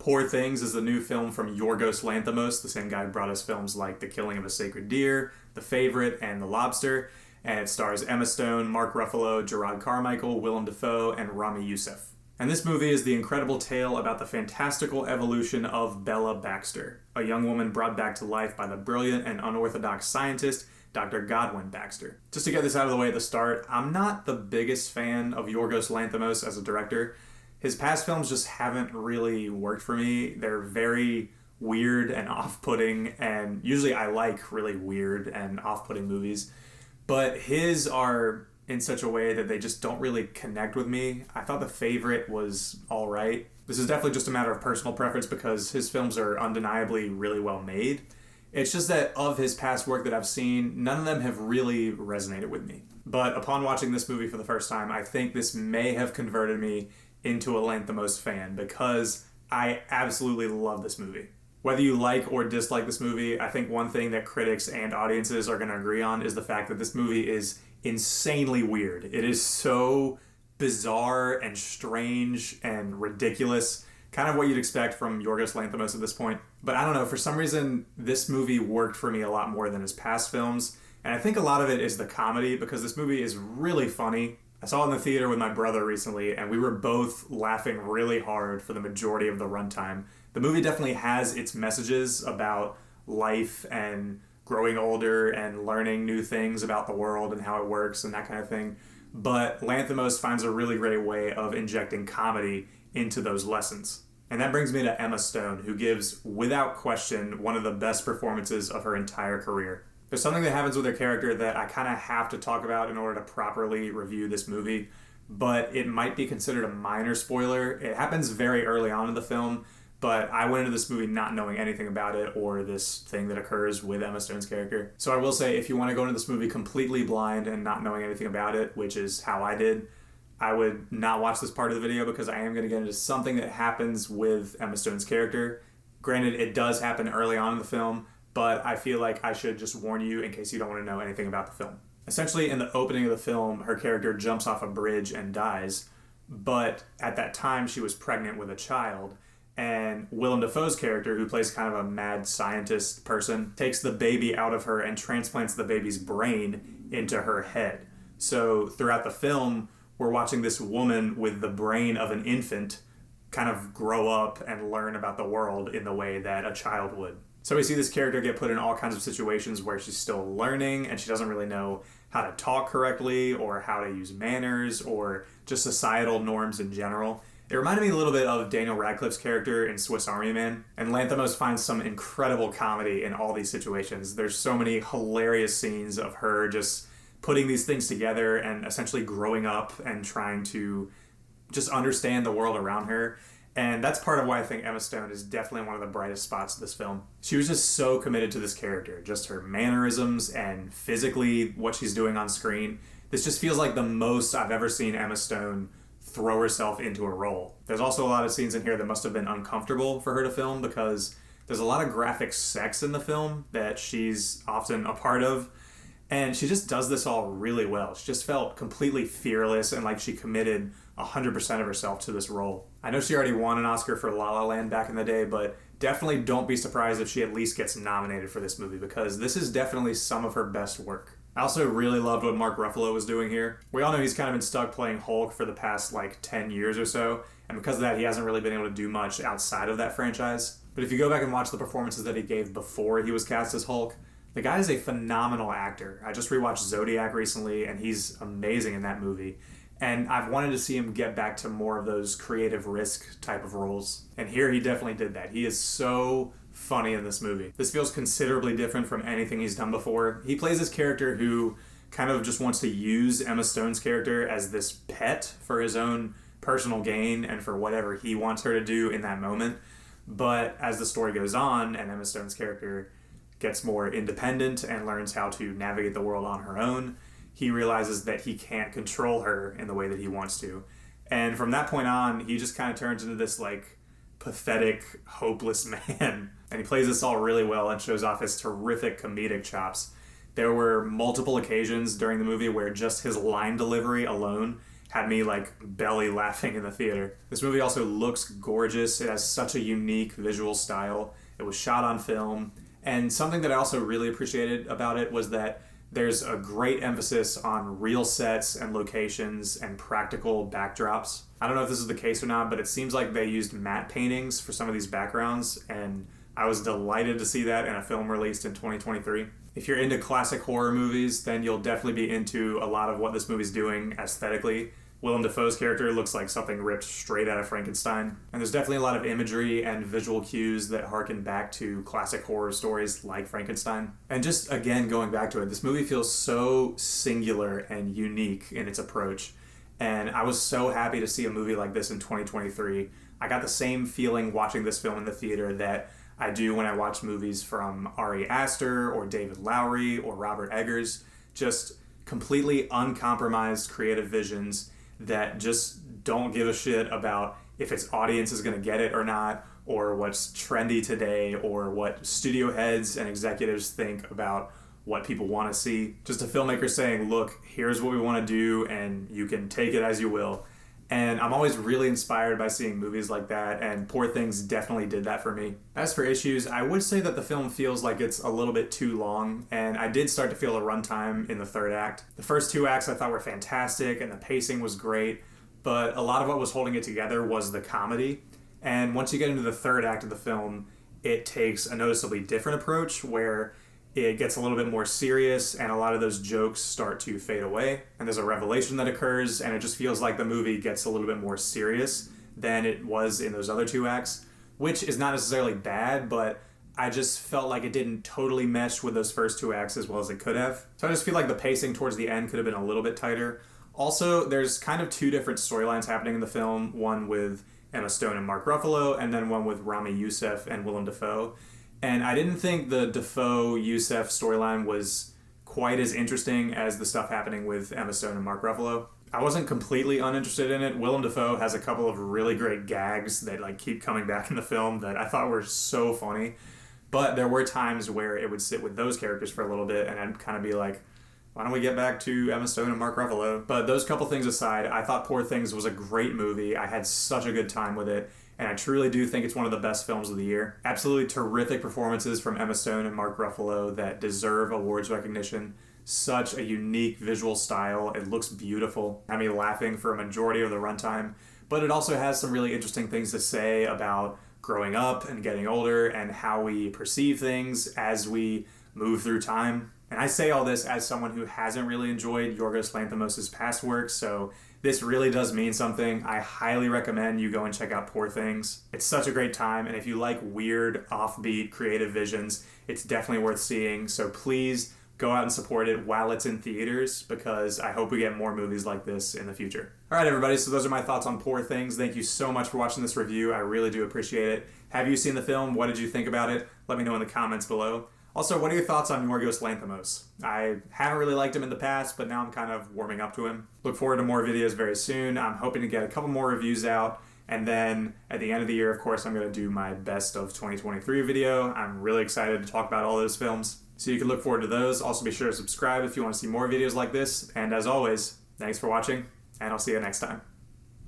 Poor Things is the new film from Yorgos Lanthimos, the same guy who brought us films like The Killing of a Sacred Deer, The Favorite, and The Lobster. And it stars Emma Stone, Mark Ruffalo, Gerard Carmichael, Willem Dafoe, and Rami Youssef. And this movie is the incredible tale about the fantastical evolution of Bella Baxter, a young woman brought back to life by the brilliant and unorthodox scientist, Dr. Godwin Baxter. Just to get this out of the way at the start, I'm not the biggest fan of Yorgos Lanthimos as a director. His past films just haven't really worked for me. They're very weird and off-putting, and usually I like really weird and off-putting movies. But his are in such a way that they just don't really connect with me. I thought The Favorite was all right. This is definitely just a matter of personal preference because his films are undeniably really well made. It's just that of his past work that I've seen, none of them have really resonated with me. But upon watching this movie for the first time, I think this may have converted me into a Lanthimos fan because I absolutely love this movie. Whether you like or dislike this movie, I think one thing that critics and audiences are going to agree on is the fact that this movie is insanely weird. It is so bizarre and strange and ridiculous, kind of what you'd expect from Yorgos Lanthimos at this point. But I don't know, for some reason, this movie worked for me a lot more than his past films. And I think a lot of it is the comedy because this movie is really funny. I saw it in the theater with my brother recently, and we were both laughing really hard for the majority of the runtime. The movie definitely has its messages about life and growing older and learning new things about the world and how it works and that kind of thing. But Lanthimos finds a really great way of injecting comedy into those lessons. And that brings me to Emma Stone, who gives, without question, one of the best performances of her entire career. There's something that happens with her character that I kind of have to talk about in order to properly review this movie, but it might be considered a minor spoiler. It happens very early on in the film, but I went into this movie not knowing anything about it or this thing that occurs with Emma Stone's character. So I will say, if you want to go into this movie completely blind and not knowing anything about it, which is how I did, I would not watch this part of the video because I am going to get into something that happens with Emma Stone's character. Granted, it does happen early on in the film, but I feel like I should just warn you in case you don't want to know anything about the film. Essentially, in the opening of the film, her character jumps off a bridge and dies, but at that time she was pregnant with a child, and Willem Dafoe's character, who plays kind of a mad scientist person, takes the baby out of her and transplants the baby's brain into her head. So throughout the film, we're watching this woman with the brain of an infant kind of grow up and learn about the world in the way that a child would. So we see this character get put in all kinds of situations where she's still learning and she doesn't really know how to talk correctly or how to use manners or just societal norms in general. It reminded me a little bit of Daniel Radcliffe's character in Swiss Army Man, and Lanthimos finds some incredible comedy in all these situations. There's so many hilarious scenes of her just putting these things together and essentially growing up and trying to just understand the world around her. And that's part of why I think Emma Stone is definitely one of the brightest spots of this film. She was just so committed to this character, just her mannerisms and physically what she's doing on screen. This just feels like the most I've ever seen Emma Stone throw herself into a role. There's also a lot of scenes in here that must have been uncomfortable for her to film because there's a lot of graphic sex in the film that she's often a part of. And she just does this all really well. She just felt completely fearless and like she committed 100% of herself to this role. I know she already won an Oscar for La La Land back in the day, but definitely don't be surprised if she at least gets nominated for this movie because this is definitely some of her best work. I also really loved what Mark Ruffalo was doing here. We all know he's kind of been stuck playing Hulk for the past 10 years or so, and because of that he hasn't really been able to do much outside of that franchise. But if you go back and watch the performances that he gave before he was cast as Hulk, the guy is a phenomenal actor. I just rewatched Zodiac recently, and he's amazing in that movie. And I've wanted to see him get back to more of those creative risk type of roles. And here he definitely did that. He is so funny in this movie. This feels considerably different from anything he's done before. He plays this character who kind of just wants to use Emma Stone's character as this pet for his own personal gain and for whatever he wants her to do in that moment. But as the story goes on and Emma Stone's character gets more independent and learns how to navigate the world on her own, he realizes that he can't control her in the way that he wants to. And from that point on, he just kind of turns into this pathetic, hopeless man. And he plays this all really well and shows off his terrific comedic chops. There were multiple occasions during the movie where just his line delivery alone had me like belly laughing in the theater. This movie also looks gorgeous. It has such a unique visual style. It was shot on film. And something that I also really appreciated about it was that there's a great emphasis on real sets and locations and practical backdrops. I don't know if this is the case or not, but it seems like they used matte paintings for some of these backgrounds, and I was delighted to see that in a film released in 2023. If you're into classic horror movies, then you'll definitely be into a lot of what this movie's doing aesthetically. Willem Dafoe's character looks like something ripped straight out of Frankenstein. And there's definitely a lot of imagery and visual cues that harken back to classic horror stories like Frankenstein. And just, again, going back to it, this movie feels so singular and unique in its approach. And I was so happy to see a movie like this in 2023. I got the same feeling watching this film in the theater that I do when I watch movies from Ari Aster or David Lowery or Robert Eggers. Just completely uncompromised creative visions that just don't give a shit about if its audience is going to get it or not, or what's trendy today, or what studio heads and executives think about what people want to see. Just a filmmaker saying, look, here's what we want to do, and you can take it as you will. And I'm always really inspired by seeing movies like that, and Poor Things definitely did that for me. As for issues, I would say that the film feels like it's a little bit too long, and I did start to feel a runtime in the third act. The first two acts I thought were fantastic, and the pacing was great, but a lot of what was holding it together was the comedy. And once you get into the third act of the film, it takes a noticeably different approach where it gets a little bit more serious and a lot of those jokes start to fade away. And there's a revelation that occurs, and it just feels like the movie gets a little bit more serious than it was in those other two acts, which is not necessarily bad, but I just felt like it didn't totally mesh with those first two acts as well as it could have. So I just feel like the pacing towards the end could have been a little bit tighter. Also, there's kind of two different storylines happening in the film, one with Emma Stone and Mark Ruffalo, and then one with Rami Youssef and Willem Dafoe. And I didn't think the Dafoe-Youssef storyline was quite as interesting as the stuff happening with Emma Stone and Mark Ruffalo. I wasn't completely uninterested in it. Willem Dafoe has a couple of really great gags that like keep coming back in the film that I thought were so funny. But there were times where it would sit with those characters for a little bit and I'd kind of be like, why don't we get back to Emma Stone and Mark Ruffalo? But those couple things aside, I thought Poor Things was a great movie. I had such a good time with it. And I truly do think it's one of the best films of the year. Absolutely terrific performances from Emma Stone and Mark Ruffalo that deserve awards recognition. Such a unique visual style. It looks beautiful. Had me laughing for a majority of the runtime. But it also has some really interesting things to say about growing up and getting older and how we perceive things as we move through time. And I say all this as someone who hasn't really enjoyed Yorgos Lanthimos' past work, so this really does mean something. I highly recommend you go and check out Poor Things. It's such a great time, and if you like weird, offbeat, creative visions, it's definitely worth seeing. So please go out and support it while it's in theaters, because I hope we get more movies like this in the future. All right, everybody, so those are my thoughts on Poor Things. Thank you so much for watching this review. I really do appreciate it. Have you seen the film? What did you think about it? Let me know in the comments below. Also, what are your thoughts on Yorgos Lanthimos? I haven't really liked him in the past, but now I'm kind of warming up to him. Look forward to more videos very soon. I'm hoping to get a couple more reviews out, and then at the end of the year, of course, I'm going to do my best of 2023 video. I'm really excited to talk about all those films, so you can look forward to those. Also, be sure to subscribe if you want to see more videos like this, and as always, thanks for watching, and I'll see you next time.